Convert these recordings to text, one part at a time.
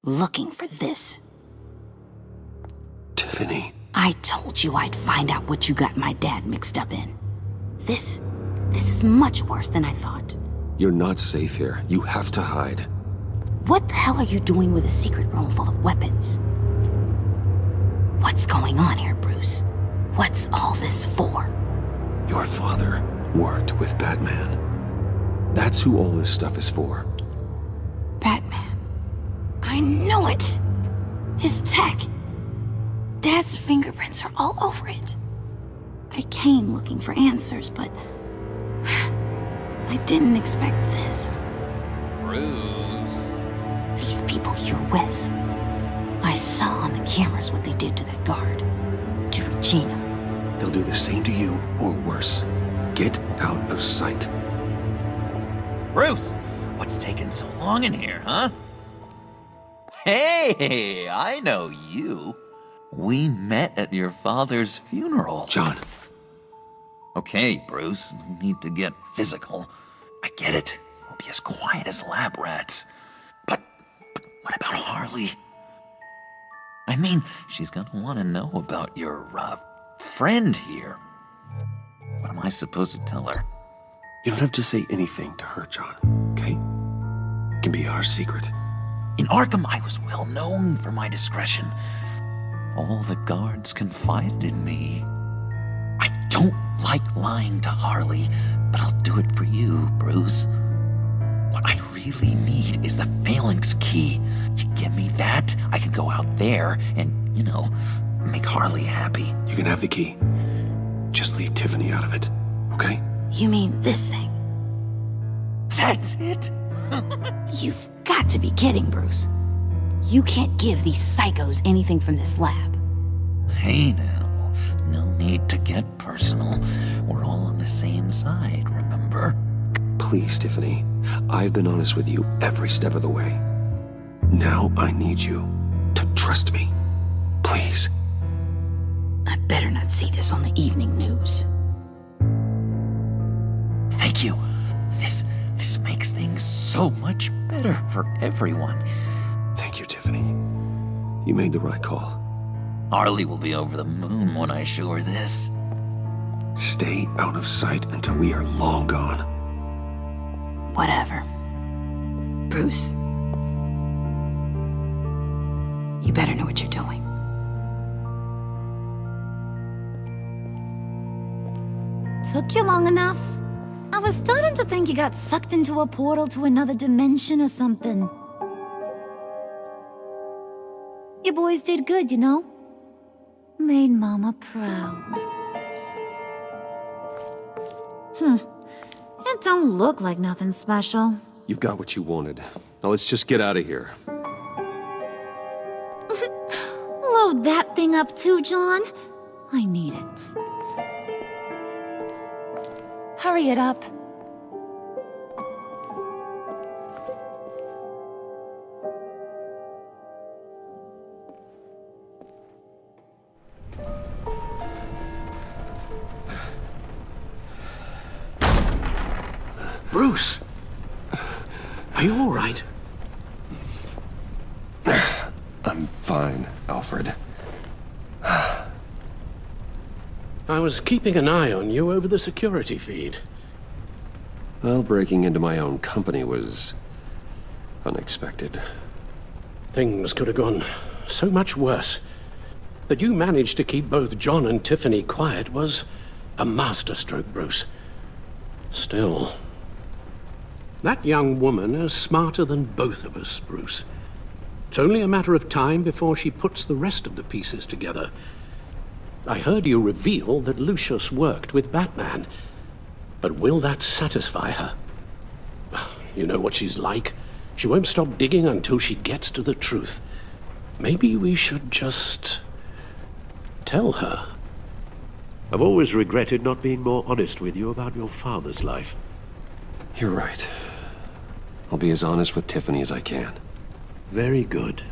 looking for this. Tiffany. I told you I'd find out what you got my dad mixed up in. This is much worse than I thought. You're not safe here. You have to hide. What the hell are you doing with a secret room full of weapons? What's going on here, Bruce? What's all this for? Your father worked with Batman. That's who all this stuff is for. Batman. I knew it! His tech. Dad's fingerprints are all over it. I came looking for answers, but I didn't expect this. Bruce. These people you're with. I saw on the cameras what they did to that guard. To Regina. They'll do the same to you, or worse. Get out of sight. Bruce, what's taking so long in here, huh? Hey, I know you. We met at your father's funeral. John. Okay, Bruce, no need to get physical. I get it. We'll be as quiet as lab rats. But what about Harley? I mean, she's gonna want to know about your, friend here. What am I supposed to tell her? You don't have to say anything to her, John, okay? It can be our secret. In Arkham, I was well known for my discretion. All the guards confided in me. I don't like lying to Harley, but I'll do it for you, Bruce. What I really need is the phalanx key. You give me that, I can go out there and, make Harley happy. You can have the key. Just leave Tiffany out of it, okay? You mean this thing? That's it? You've got to be kidding, Bruce. You can't give these psychos anything from this lab. Hey now, no need to get personal. We're all on the same side, remember? Please, Tiffany. I've been honest with you every step of the way. Now I need you to trust me. Please. I better not see this on the evening news. Thank you. This makes things so much better for everyone. Thank you, Tiffany. You made the right call. Harley will be over the moon when I show her this. Stay out of sight until we are long gone. Whatever. Bruce. You better know what you're doing. Took you long enough? I was starting to think you got sucked into a portal to another dimension or something. You boys did good, you know? Made Mama proud. It don't look like nothing special. You've got what you wanted. Now let's just get out of here. Load that thing up too, John. I need it. Hurry it up. Bruce! Are you all right? I'm fine, Alfred. I was keeping an eye on you over the security feed. Well, breaking into my own company was unexpected. Things could have gone so much worse. That you managed to keep both John and Tiffany quiet was a masterstroke, Bruce. Still, that young woman is smarter than both of us, Bruce. It's only a matter of time before she puts the rest of the pieces together. I heard you reveal that Lucius worked with Batman. But will that satisfy her? You know what she's like. She won't stop digging until she gets to the truth. Maybe we should just tell her. I've always regretted not being more honest with you about your father's life. You're right. I'll be as honest with Tiffany as I can. Very good.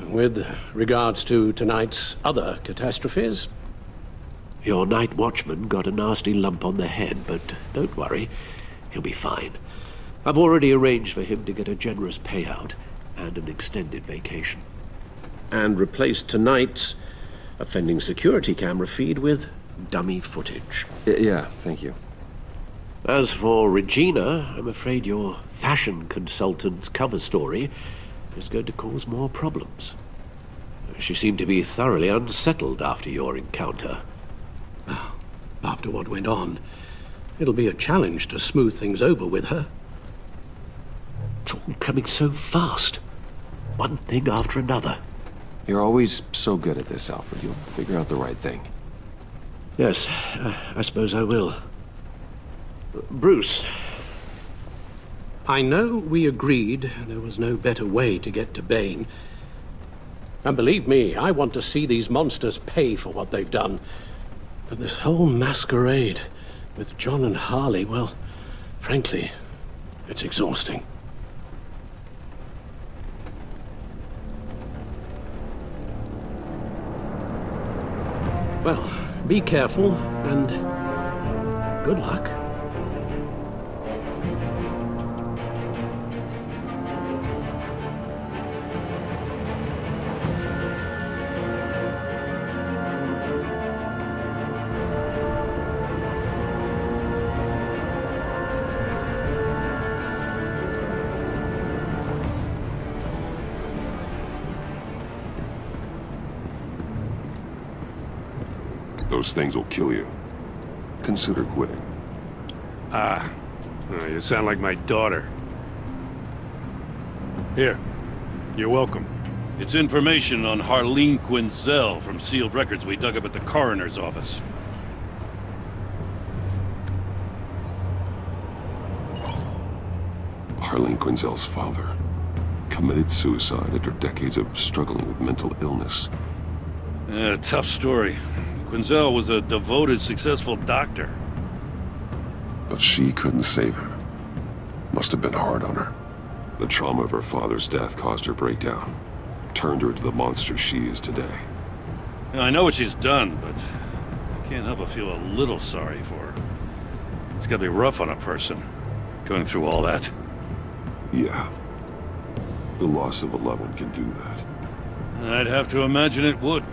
With regards to tonight's other catastrophes? Your night watchman got a nasty lump on the head, but don't worry, he'll be fine. I've already arranged for him to get a generous payout. and an extended vacation. And replace tonight's offending security camera feed with dummy footage. Yeah, thank you. As for Regina, I'm afraid your fashion consultant's cover story is going to cause more problems. She seemed to be thoroughly unsettled after your encounter. Well, after what went on, it'll be a challenge to smooth things over with her. It's all coming so fast. One thing after another. You're always so good at this, Alfred. You'll figure out the right thing. Yes, I suppose I will. Bruce. I know we agreed there was no better way to get to Bane. And believe me, I want to see these monsters pay for what they've done. But this whole masquerade with John and Harley, well, frankly, it's exhausting. Well, be careful and good luck. Those things will kill you. Consider quitting. You sound like my daughter. Here, you're welcome. It's information on Harleen Quinzel from sealed records we dug up at the coroner's office. Harleen Quinzel's father committed suicide after decades of struggling with mental illness. Tough story. Quinzel was a devoted, successful doctor. But she couldn't save him. Must have been hard on her. The trauma of her father's death caused her breakdown. Turned her into the monster she is today. I know what she's done, but I can't help but feel a little sorry for her. It's gotta be rough on a person, going through all that. Yeah. The loss of a loved one can do that. I'd have to imagine it would.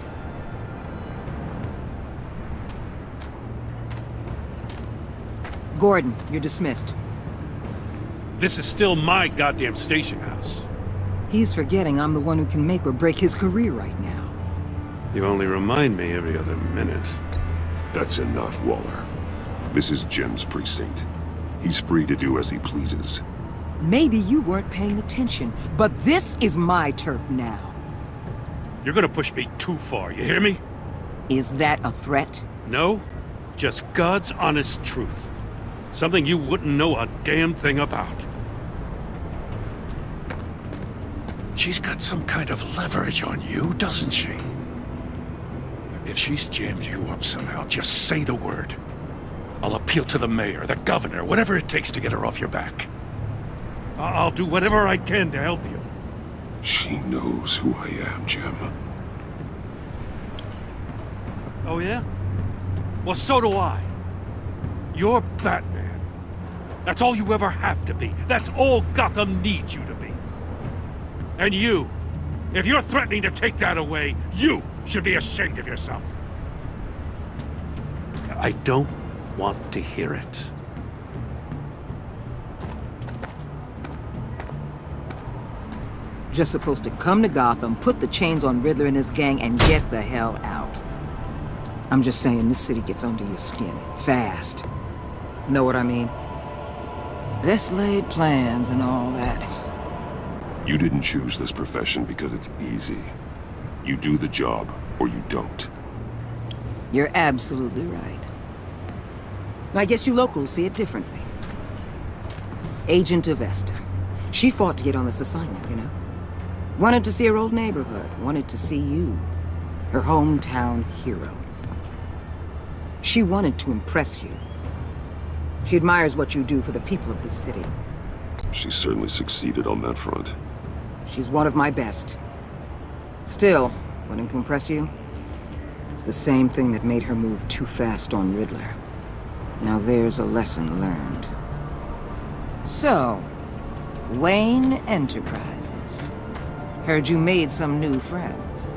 Gordon, you're dismissed. This is still my goddamn station house. He's forgetting I'm the one who can make or break his career right now. You only remind me every other minute. That's enough, Waller. This is Jim's precinct. He's free to do as he pleases. Maybe you weren't paying attention, but this is my turf now. You're gonna push me too far, you hear me? Is that a threat? No, just God's honest truth. Something you wouldn't know a damn thing about. She's got some kind of leverage on you, doesn't she? If she's jammed you up somehow, just say the word. I'll appeal to the mayor, the governor, whatever it takes to get her off your back. I'll do whatever I can to help you. She knows who I am, Jim. Oh yeah? Well, so do I. You're Batman. That's all you ever have to be. That's all Gotham needs you to be. And you, if you're threatening to take that away, you should be ashamed of yourself. I don't want to hear it. Just supposed to come to Gotham, put the chains on Riddler and his gang, and get the hell out. I'm just saying, this city gets under your skin. Fast. Know what I mean? Best laid plans and all that. You didn't choose this profession because it's easy. You do the job, or you don't. You're absolutely right. I guess you locals see it differently. Agent of Esther. She fought to get on this assignment, you know? Wanted to see her old neighborhood. Wanted to see you. Her hometown hero. She wanted to impress you. She admires what you do for the people of this city. She certainly succeeded on that front. She's one of my best. Still, wanting to impress you? It's the same thing that made her move too fast on Riddler. Now there's a lesson learned. So, Wayne Enterprises. Heard you made some new friends.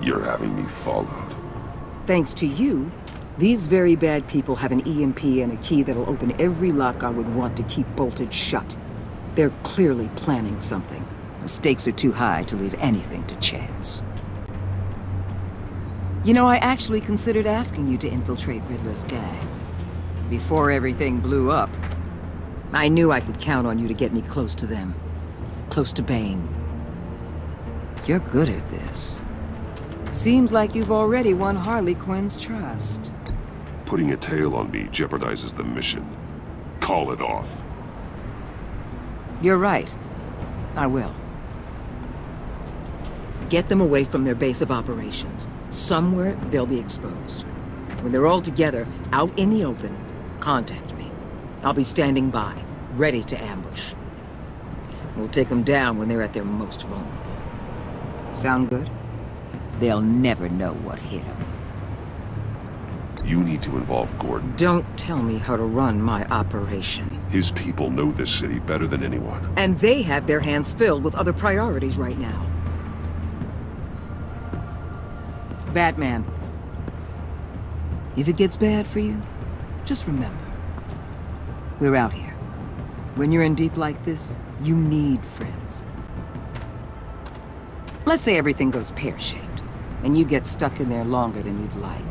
You're having me followed. Thanks to you, these very bad people have an EMP and a key that'll open every lock I would want to keep bolted shut. They're clearly planning something. The stakes are too high to leave anything to chance. You know, I actually considered asking you to infiltrate Riddler's gang. Before everything blew up, I knew I could count on you to get me close to them. Close to Bane. You're good at this. Seems like you've already won Harley Quinn's trust. Putting a tail on me jeopardizes the mission. Call it off. You're right. I will. Get them away from their base of operations. Somewhere they'll be exposed. When they're all together, out in the open, contact me. I'll be standing by, ready to ambush. We'll take them down when they're at their most vulnerable. Sound good? They'll never know what hit them. You need to involve Gordon. Don't tell me how to run my operation. His people know this city better than anyone. And they have their hands filled with other priorities right now. Batman. If it gets bad for you, just remember. We're out here. When you're in deep like this, you need friends. Let's say everything goes pear-shaped, and you get stuck in there longer than you'd like.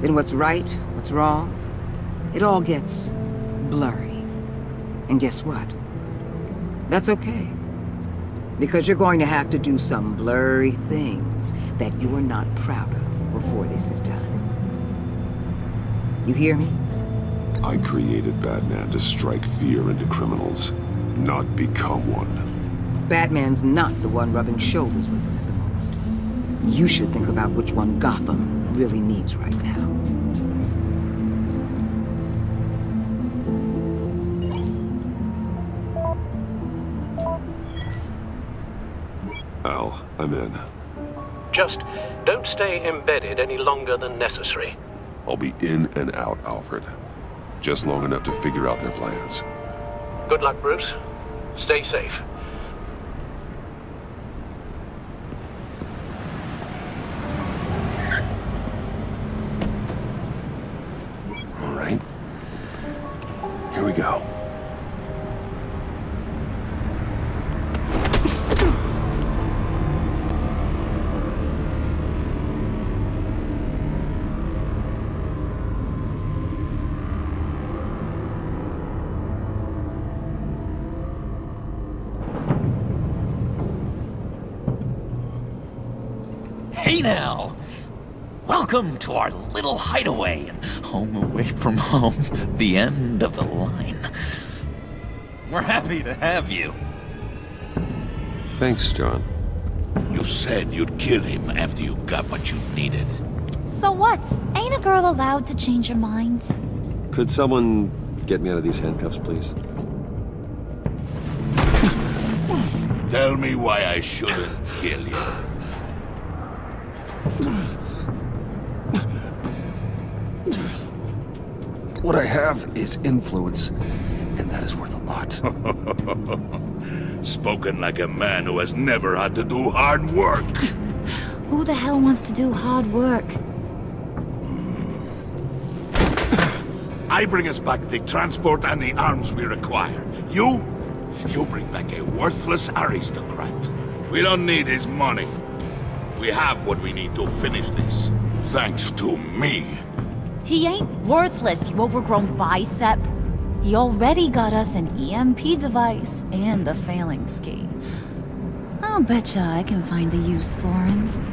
Then what's right, what's wrong, it all gets blurry. And guess what? That's okay. Because you're going to have to do some blurry things that you are not proud of before this is done. You hear me? I created Batman to strike fear into criminals, not become one. Batman's not the one rubbing shoulders with them at the moment. You should think about which one Gotham really needs right now. Al, I'm in. Just don't stay embedded any longer than necessary. I'll be in and out, Alfred. Just long enough to figure out their plans. Good luck, Bruce. Stay safe. All right. Here we go. Hey now! Welcome to our little hideaway and home away from home, the end of the line. We're happy to have you. Thanks, John. You said you'd kill him after you got what you needed. So what? Ain't a girl allowed to change her mind? Could someone get me out of these handcuffs, please? Tell me why I shouldn't kill you. What I have is influence, and that is worth a lot. Spoken like a man who has never had to do hard work. Who the hell wants to do hard work? I bring us back the transport and the arms we require. You bring back a worthless aristocrat. We don't need his money. We have what we need to finish this. Thanks to me. He ain't worthless, you overgrown bicep. He already got us an EMP device and the phalanx key. I'll betcha I can find a use for him.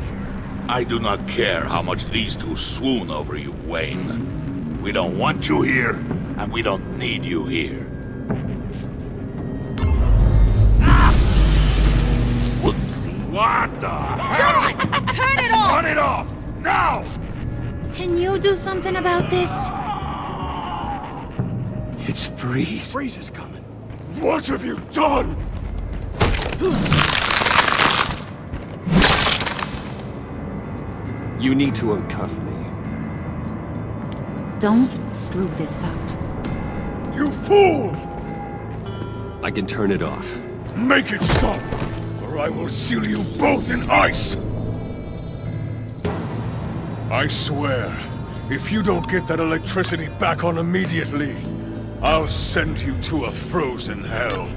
I do not care how much these two swoon over you, Wayne. We don't want you here, and we don't need you here. Whoopsie. What the hell? Turn it off! Turn it off! Now! Can you do something about this? It's Freeze. Freeze is coming. What have you done? You need to uncuff me. Don't screw this up. You fool! I can turn it off. Make it stop, or I will seal you both in ice! I swear, if you don't get that electricity back on immediately, I'll send you to a frozen hell.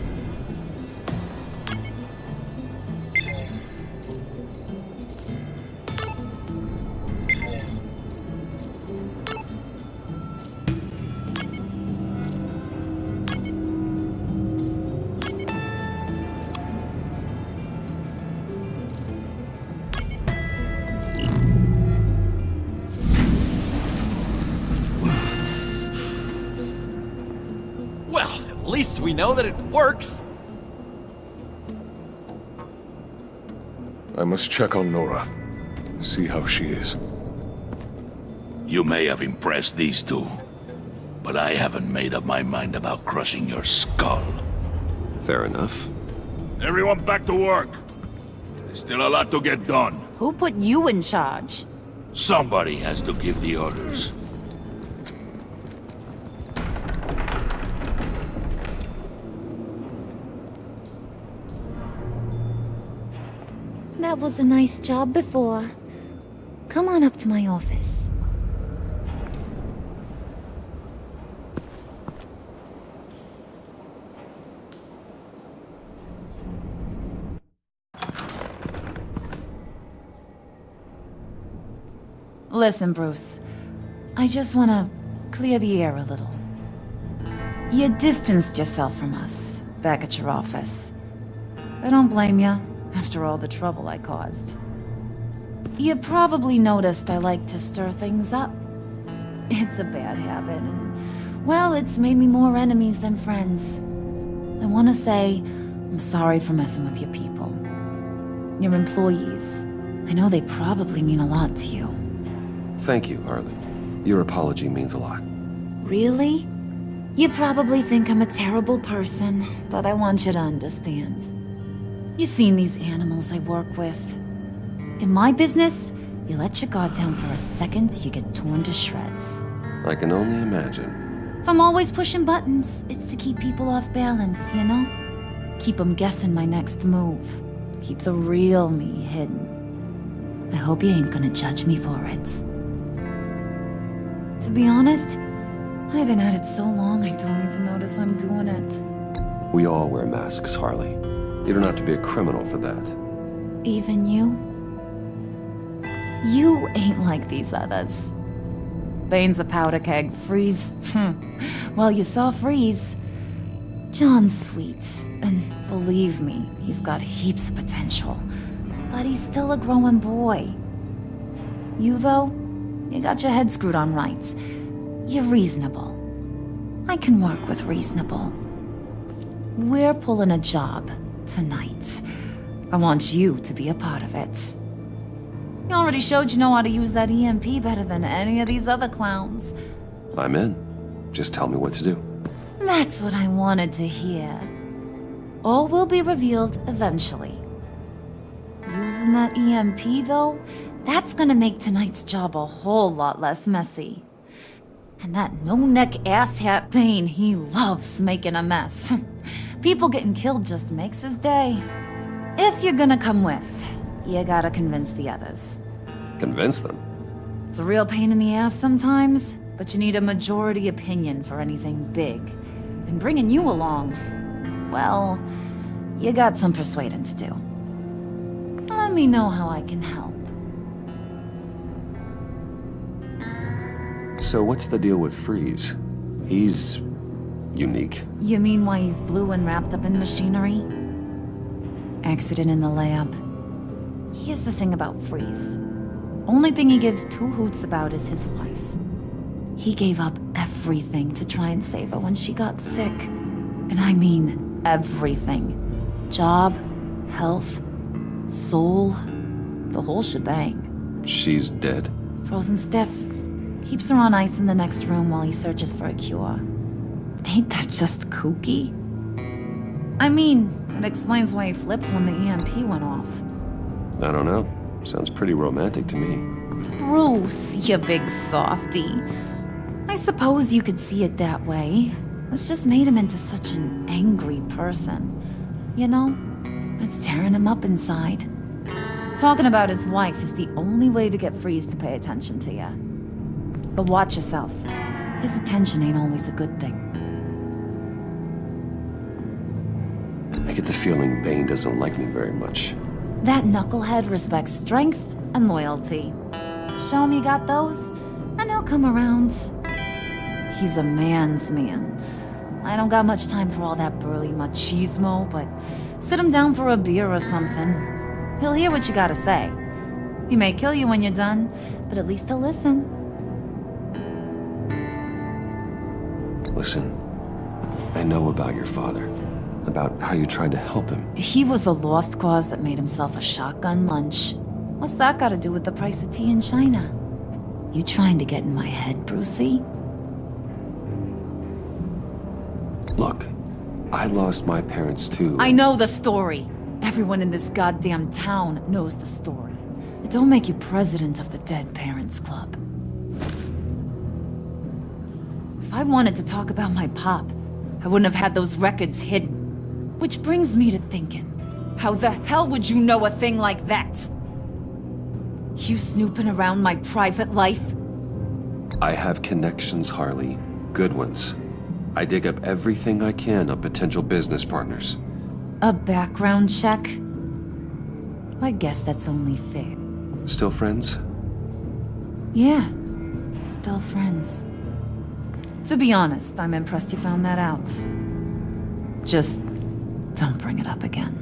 Well, at least we know that it works. I must check on Nora. See how she is. You may have impressed these two, but I haven't made up my mind about crushing your skull. Fair enough. Everyone back to work. There's still a lot to get done. Who put you in charge? Somebody has to give the orders. That was a nice job before. Come on up to my office. Listen, Bruce. I just want to clear the air a little. You distanced yourself from us back at your office. I don't blame you, after all the trouble I caused. You probably noticed I like to stir things up. It's a bad habit, and, well, it's made me more enemies than friends. I want to say I'm sorry for messing with your people. Your employees. I know they probably mean a lot to you. Thank you, Harley. Your apology means a lot. Really? You probably think I'm a terrible person, but I want you to understand. You've seen these animals I work with. In my business, you let your guard down for a second, you get torn to shreds. I can only imagine. If I'm always pushing buttons, it's to keep people off balance, you know? Keep them guessing my next move. Keep the real me hidden. I hope you ain't gonna judge me for it. To be honest, I've been at it so long I don't even notice I'm doing it. We all wear masks, Harley. You don't have to be a criminal for that. Even you? You ain't like these others. Bane's a powder keg. Freeze. Well, you saw Freeze. John's sweet, and believe me, he's got heaps of potential. But he's still a growing boy. You, though? You got your head screwed on right. You're reasonable. I can work with reasonable. We're pulling a job tonight. I want you to be a part of it. You already showed you know how to use that EMP better than any of these other clowns. I'm in. Just tell me what to do. That's what I wanted to hear. All will be revealed eventually. Using that EMP, though, that's gonna make tonight's job a whole lot less messy. And that no-neck asshat Bane, he loves making a mess. People getting killed just makes his day. If you're gonna come with, you gotta convince the others. Convince them? It's a real pain in the ass sometimes, but you need a majority opinion for anything big. And bringing you along, well, you got some persuading to do. Let me know how I can help. So what's the deal with Freeze? He's unique. You mean why he's blue and wrapped up in machinery? Accident in the lab. Here's the thing about Freeze. Only thing he gives two hoots about is his wife. He gave up everything to try and save her when she got sick. And I mean everything. Job, health, soul, the whole shebang. She's dead? Frozen stiff. Keeps her on ice in the next room while he searches for a cure. Ain't that just kooky? I mean, it explains why he flipped when the EMP went off. I don't know. Sounds pretty romantic to me. Bruce, you big softy. I suppose you could see it that way. It's just made him into such an angry person. You know? It's tearing him up inside. Talking about his wife is the only way to get Freeze to pay attention to you. But watch yourself. His attention ain't always a good thing. I get the feeling Bane doesn't like me very much. That knucklehead respects strength and loyalty. Show him you got those, and he'll come around. He's a man's man. I don't got much time for all that burly machismo, but sit him down for a beer or something. He'll hear what you gotta say. He may kill you when you're done, but at least he'll listen. Listen, I know about your father. About how you tried to help him. He was a lost cause that made himself a shotgun lunch. What's that got to do with the price of tea in China? You trying to get in my head, Brucey? Look, I lost my parents too. I know the story. Everyone in this goddamn town knows the story. It don't make you president of the Dead Parents Club. If I wanted to talk about my pop, I wouldn't have had those records hidden. Which brings me to thinking, how the hell would you know a thing like that? You snooping around my private life? I have connections, Harley. Good ones. I dig up everything I can of potential business partners. A background check? I guess that's only fair. Still friends? Yeah, still friends. To be honest, I'm impressed you found that out. Just don't bring it up again.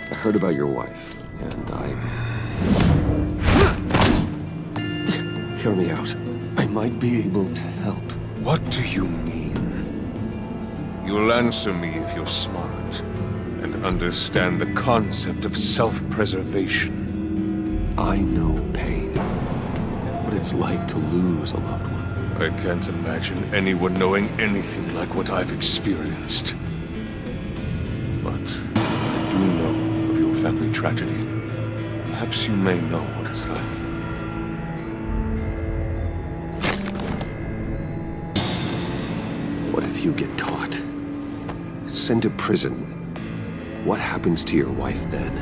I heard about your wife, and Hear me out. I might be able to help. What do you mean? You'll answer me if you're smart and understand the concept of self-preservation. I know pain. What it's like to lose a loved one. I can't imagine anyone knowing anything like what I've experienced. But I do know of your family tragedy. Perhaps you may know what it's like. What if you get caught? Sent to prison. What happens to your wife then?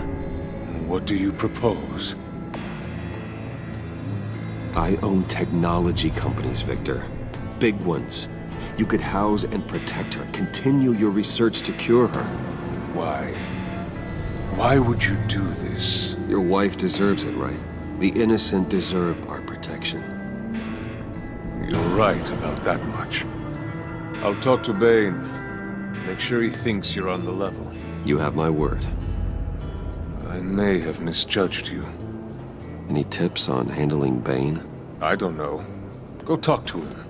What do you propose? I own technology companies, Victor. Big ones. You could house and protect her. Continue your research to cure her. Why? Why would you do this? Your wife deserves it, right? The innocent deserve our protection. You're right about that much. I'll talk to Bane. Make sure he thinks you're on the level. You have my word. I may have misjudged you. Any tips on handling Bane? I don't know. Go talk to him.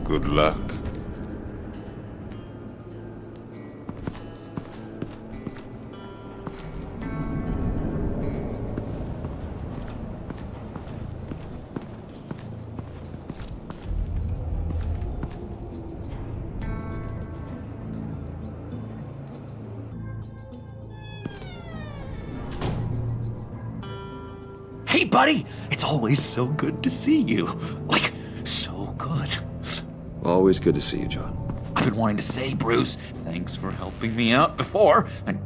Good luck. Hey, buddy! It's always so good to see you. Like, so good. Always good to see you, John. I've been wanting to say, Bruce, thanks for helping me out before. And